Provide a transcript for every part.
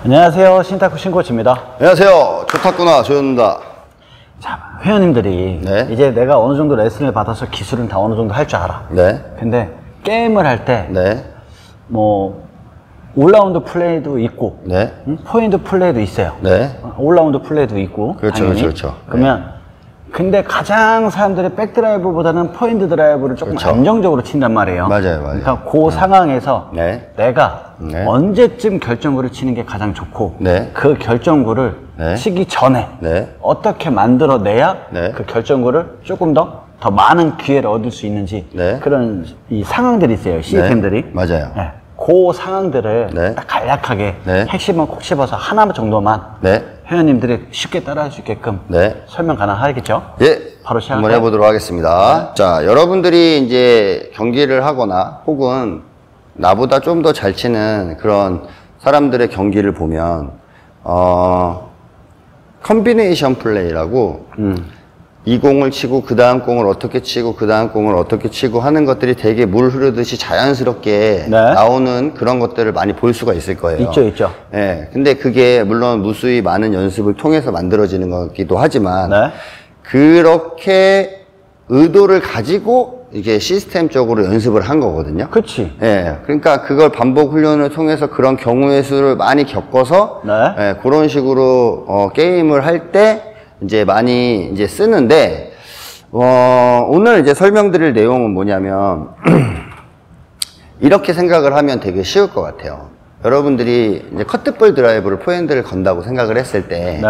안녕하세요. 신탁구 신코치입니다. 안녕하세요. 좋다구나 조현우입니다. 자, 회원님들이 네. 이제 내가 어느 정도 레슨을 받아서 기술은 다 어느 정도 할 줄 알아. 네. 근데 게임을 할 때 네. 뭐 올라운드 플레이도 있고 네. 포인트 플레이도 있어요. 네. 올라운드 플레이도 있고 그렇죠, 당연히. 그렇죠. 그러면 근데 가장 사람들이 백드라이브보다는 포인트 드라이브를 조금 그렇죠. 안정적으로 친단 말이에요. 맞아요. 그러니까 그 상황에서 네. 내가 네. 언제쯤 결정구를 치는 게 가장 좋고 네. 그 결정구를 네. 치기 전에 네. 어떻게 만들어내야 네. 그 결정구를 조금 더 많은 기회를 얻을 수 있는지 네. 그런 이 상황들이 있어요. 시스템들이. 네. 맞아요. 네. 그 상황들을 네. 딱 간략하게 네. 핵심은 콕 집어서 하나 정도만 네. 회원님들이 쉽게 따라할 수 있게끔 네. 설명 가능하겠죠? 예. 바로 시작할까요? 한번 해보도록 하겠습니다. 자, 여러분들이 이제 경기를 하거나 혹은 나보다 좀 더 잘 치는 그런 사람들의 경기를 보면, 컨비네이션 플레이라고, 이 공을 치고 그 다음 공을 어떻게 치고 그 다음 공을 어떻게 치고 하는 것들이 되게 물 흐르듯이 자연스럽게 네. 나오는 그런 것들을 많이 볼 수가 있을 거예요. 있죠, 있죠. 예. 근데 그게 물론 무수히 많은 연습을 통해서 만들어지는 거기도 하지만, 네. 그렇게 의도를 가지고 이게 시스템적으로 연습을 한 거거든요. 그치. 예. 그러니까 그걸 반복 훈련을 통해서 그런 경우의 수를 많이 겪어서, 네. 예, 그런 식으로, 게임을 할 때, 이제 많이 이제 쓰는데, 오늘 이제 설명드릴 내용은 뭐냐면, 이렇게 생각을 하면 되게 쉬울 것 같아요. 여러분들이 이제 커트볼 드라이브를 포핸드를 건다고 생각을 했을 때, 네.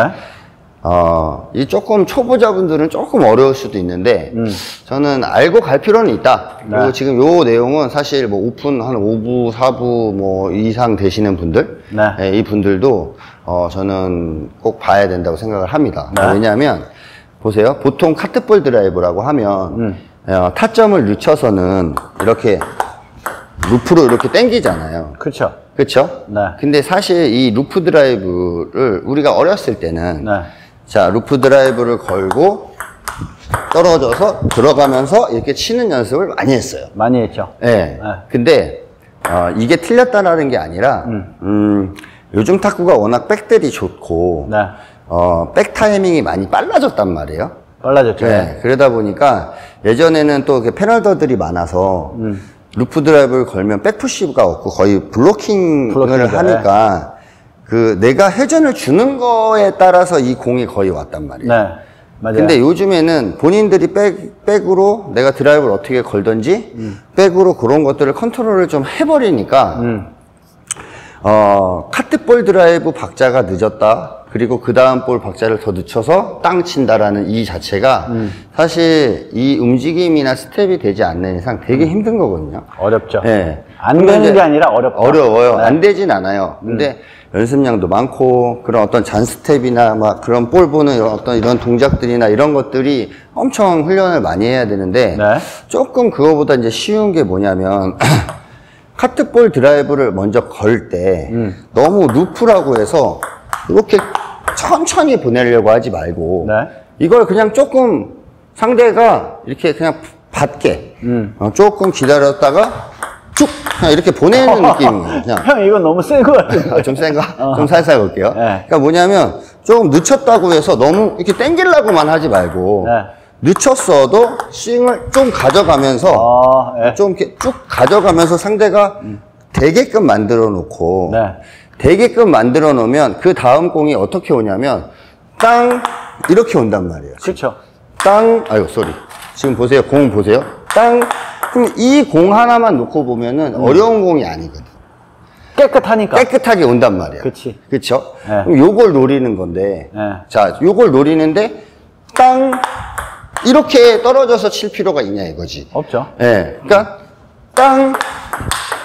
이 조금 초보자분들은 조금 어려울 수도 있는데, 저는 알고 갈 필요는 있다. 네. 그리고 지금 요 내용은 사실 뭐 오픈 한 5부, 4부 뭐 이상 되시는 분들, 네. 예, 이 분들도, 저는 꼭 봐야 된다고 생각을 합니다. 네. 왜냐하면, 보세요. 보통 카트볼 드라이브라고 하면, 타점을 늦춰서는 이렇게 루프로 이렇게 당기잖아요. 그쵸. 그쵸? 네. 근데 사실 이 루프 드라이브를 우리가 어렸을 때는, 네. 자, 루프 드라이브를 걸고 떨어져서 들어가면서 이렇게 치는 연습을 많이 했어요. 많이 했죠. 네. 네. 근데, 이게 틀렸다라는 게 아니라, 요즘 탁구가 워낙 백들이 좋고, 네. 백 타이밍이 많이 빨라졌단 말이에요. 빨라졌죠. 네. 그러다 보니까 예전에는 또 페널더들이 많아서, 루프 드라이브를 걸면 백푸시가 없고 거의 블로킹을 블로킹이죠. 하니까, 내가 회전을 주는 거에 따라서 이 공이 거의 왔단 말이에요. 네. 맞아요. 근데 요즘에는 본인들이 백으로 내가 드라이브를 어떻게 걸든지 백으로 그런 것들을 컨트롤을 좀 해버리니까 카트볼 드라이브 박자가 늦었다. 그리고 그 다음 볼 박자를 더 늦춰서 땅 친다라는 이 자체가 사실 이 움직임이나 스텝이 되지 않는 이상 되게 힘든 거거든요. 어렵죠. 네. 안 되는 게 아니라 어렵다. 어려워요. 네. 안 되진 않아요. 근데 연습량도 많고 그런 어떤 잔 스텝이나 막 그런 볼 보는 이런 동작들이나 이런 것들이 엄청 훈련을 많이 해야 되는데 네. 조금 그거보다 이제 쉬운 게 뭐냐면 카트볼 드라이브를 먼저 걸 때 너무 루프라고 해서 이렇게 천천히 보내려고 하지 말고 네. 이걸 그냥 조금 상대가 이렇게 그냥 받게 조금 기다렸다가 쭉 그냥 이렇게 보내는 느낌이에요. 그냥. 형, 이건 너무 센 거 같은데. 좀 센가? 좀 살살 볼게요. 네. 그러니까 뭐냐면 조금 늦췄다고 해서 너무 이렇게 땡기려고만 하지 말고 네. 늦췄어도 스윙을 좀 가져가면서 네. 좀 이렇게 쭉 가져가면서 상대가 되게끔 만들어 놓고 네. 되게끔 만들어 놓으면 그 다음 공이 어떻게 오냐면 땅 이렇게 온단 말이에요. 그렇죠. 땅 아이고 쏘리 지금 보세요. 공 보세요. 땅 그럼 이 공 하나만 놓고 보면은 어려운 공이 아니거든. 깨끗하니까. 깨끗하게 온단 말이야. 그치. 그쵸? 네. 그럼 요걸 노리는 건데, 네. 자, 요걸 노리는데, 땅, 이렇게 떨어져서 칠 필요가 있냐 이거지. 없죠. 예. 네. 그러니까, 땅,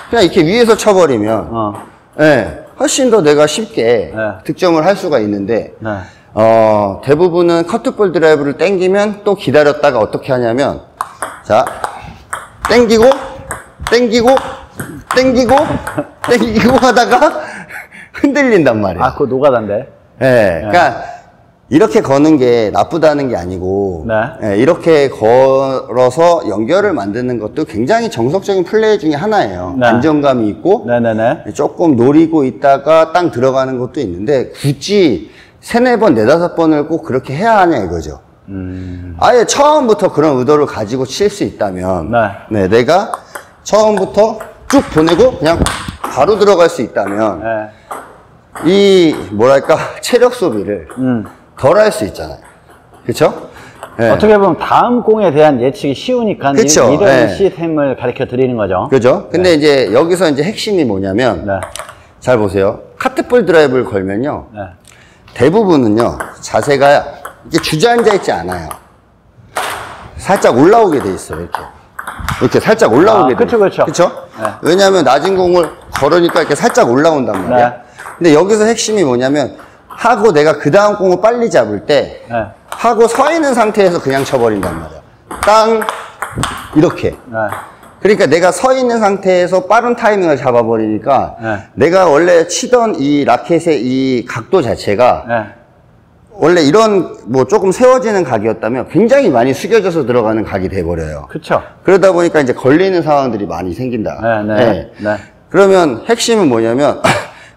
그냥 이렇게 위에서 쳐버리면, 훨씬 더 내가 쉽게 득점을 할 수가 있는데, 네. 대부분은 커트볼 드라이브를 땡기면 또 기다렸다가 어떻게 하냐면, 자, 땡기고 하다가 흔들린단 말이야. 그거 노가다인데. 예. 그러니까 이렇게 거는 게 나쁘다는 게 아니고 네. 예, 이렇게 걸어서 연결을 만드는 것도 굉장히 정석적인 플레이 중에 하나예요. 네. 안정감이 있고 네네네. 조금 노리고 있다가 땅 들어가는 것도 있는데 굳이 3, 4번, 4, 5번을 꼭 그렇게 해야 하냐 이거죠. 아예 처음부터 그런 의도를 가지고 칠 수 있다면 네. 네, 내가 처음부터 쭉 보내고 그냥 바로 들어갈 수 있다면 네. 이 뭐랄까 체력 소비를 덜 할 수 있잖아요. 그렇죠? 네. 어떻게 보면 다음 공에 대한 예측이 쉬우니까 그쵸. 이런 네. 시스템을 가르쳐 드리는 거죠. 그죠? 근데 이제 여기서 이제 핵심이 뭐냐면 네. 잘 보세요. 카트볼 드라이브를 걸면요. 네. 대부분은요. 자세가 이게 주저앉아 있지 않아요. 살짝 올라오게 돼 있어요. 이렇게 살짝 올라오게 돼 그쵸, 있어요. 그쵸. 그쵸? 네. 왜냐하면 낮은 공을 걸으니까 이렇게 살짝 올라온단 말이에요. 네. 근데 여기서 핵심이 뭐냐면 하고 내가 그 다음 공을 빨리 잡을 때 네. 하고 서 있는 상태에서 그냥 쳐버린단 말이야. 땅 이렇게. 네. 그러니까 내가 서 있는 상태에서 빠른 타이밍을 잡아버리니까 네. 내가 원래 치던 이 라켓의 이 각도 자체가 네. 원래 이런 뭐 조금 세워지는 각이었다면 굉장히 많이 숙여져서 들어가는 각이 돼버려요. 그쵸. 그러다 보니까 이제 걸리는 상황들이 많이 생긴다. 네, 네. 네. 그러면 핵심은 뭐냐면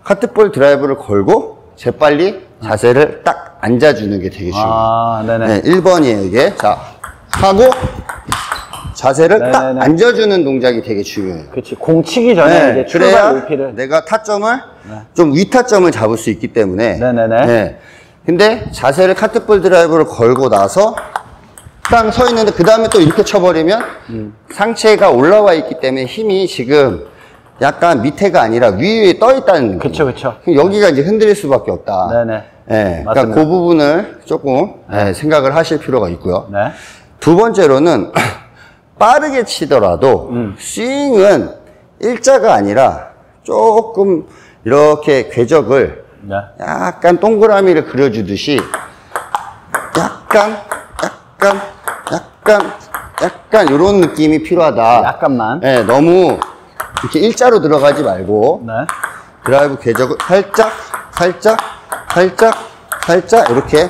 카트볼 드라이브를 걸고 재빨리 자세를 딱 앉아주는 게 되게 중요해요. 아, 네네. 네, 1번이에요 이게. 자 하고 자세를 네네네. 딱 앉아주는 동작이 되게 중요해요. 그치. 공 치기 전에 이제 출발 그래야 높이를. 내가 타점을 좀 위타점을 잡을 수 있기 때문에. 네네네. 네. 근데 자세를 카트볼 드라이브를 걸고 나서 딱 서 있는데 그 다음에 또 이렇게 쳐버리면 상체가 올라와 있기 때문에 힘이 지금 약간 밑에가 아니라 위에 떠 있다는 느낌. 그쵸, 그쵸. 여기가 이제 흔들릴 수밖에 없다. 네네. 네. 그러니까 맞습니다. 그 부분을 조금 생각을 하실 필요가 있고요. 네. 두 번째로는 빠르게 치더라도 스윙은 일자가 아니라 조금 이렇게 궤적을 네. 약간 동그라미를 그려주듯이 약간 이런 느낌이 필요하다. 약간만. 네, 너무 이렇게 일자로 들어가지 말고 네. 드라이브 궤적을 살짝 이렇게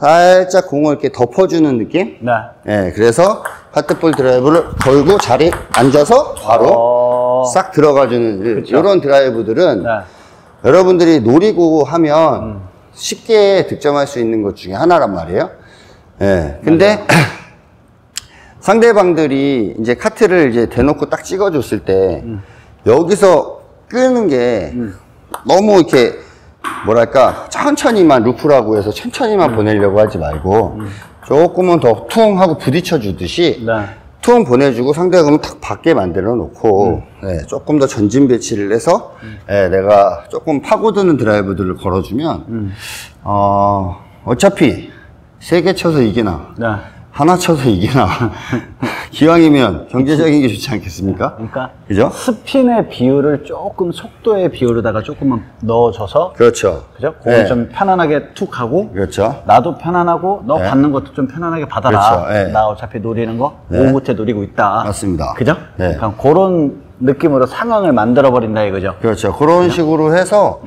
살짝 공을 이렇게 덮어주는 느낌. 네. 네, 그래서 카트볼 드라이브를 걸고 자리에 앉아서 바로 싹 들어가주는 그쵸. 이런 드라이브들은 네. 여러분들이 노리고 하면 쉽게 득점할 수 있는 것 중에 하나란 말이에요. 예. 근데 상대방들이 이제 카트를 이제 대놓고 딱 찍어줬을 때 여기서 끄는 게 너무 이렇게 뭐랄까 천천히만 루프라고 해서 천천히만 보내려고 하지 말고 조금은 더 퉁 하고 부딪혀 주듯이 네. 퉁 보내주고 상대방을 탁 받게 만들어 놓고 조금 더 전진 배치를 해서 내가 조금 파고드는 드라이브들을 걸어주면 어차피 3개 쳐서 이기나 네. 하나 쳐서 이기나 기왕이면 경제적인 게 좋지 않겠습니까? 그러니까 그죠? 스핀의 비율을 조금 속도의 비율로다가 조금만 넣어줘서 그렇죠. 그죠? 공을 좀 편안하게 툭 하고 그렇죠. 나도 편안하고 너 받는 것도 좀 편안하게 받아라. 그렇죠. 나 어차피 노리는 거 오후부터 노리고 있다. 맞습니다. 그죠? 네. 그러니까 그런 느낌으로 상황을 만들어 버린다 이거죠. 그렇죠. 그런 식으로 해서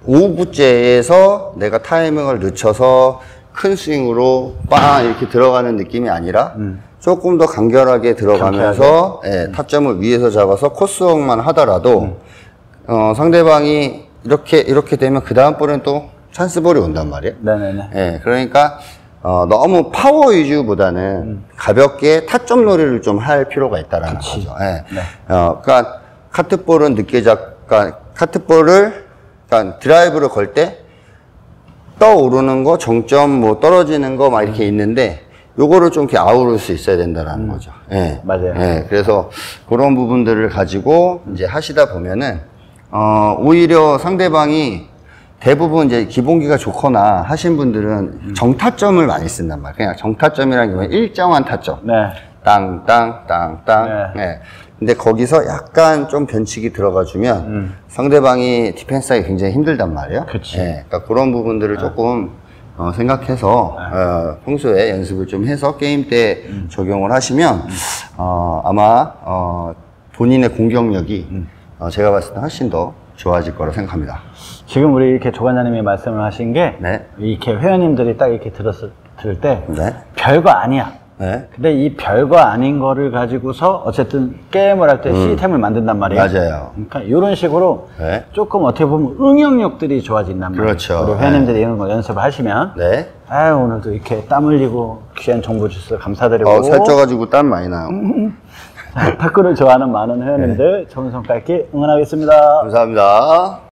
오브제에서 내가 타이밍을 늦춰서 큰 스윙으로 빵 이렇게 들어가는 느낌이 아니라 조금 더 간결하게 들어가면서 타점을 위에서 잡아서 코스웍만 하더라도 상대방이 이렇게 되면 그 다음 볼은 또 찬스볼이 온단 말이에요. 네네네. 그러니까 너무 파워 위주보다는 가볍게 타점 놀이를 좀 할 필요가 있다라는 거죠. 그러니까 카트볼은 카트볼을 그러니까 드라이브를 걸 때 떠오르는 거, 정점 뭐 떨어지는 거 막 이렇게 있는데 요거를 좀 이렇게 아우를 수 있어야 된다라는 거죠. 맞아요. 그래서 그런 부분들을 가지고 이제 하시다 보면은 오히려 상대방이 대부분 이제 기본기가 좋거나 하신 분들은 정타점을 많이 쓴단 말이에요. 그냥 정타점이라는 게 일정한 타점. 네. 땅. 근데 거기서 약간 좀 변칙이 들어가주면 상대방이 디펜스하기 굉장히 힘들단 말이에요. 그치. 그러니까 그런 부분들을 조금 생각해서 평소에 연습을 좀 해서 게임 때 적용을 하시면 아마 본인의 공격력이 제가 봤을 때 훨씬 더 좋아질 거라 생각합니다. 지금 우리 이렇게 조관장님이 말씀을 하신 게 네. 이렇게 회원님들이 딱 이렇게 들을 때 네. 별거 아니야. 네. 근데 이 별거 아닌 거를 가지고서 어쨌든 게임을 할 때 시스템을 만든단 말이에요. 맞아요. 그러니까 이런 식으로 네. 조금 어떻게 보면 응용력들이 좋아진단 말이에요. 그렇죠. 우리 회원님들이 이런 거 연습을 하시면 네. 아유 오늘도 이렇게 땀 흘리고 귀한 정보 주셔서 감사드리고 살쪄가지고 땀 많이 나요. 탁구를 좋아하는 많은 회원님들 좋은 성과 있게 응원하겠습니다. 감사합니다.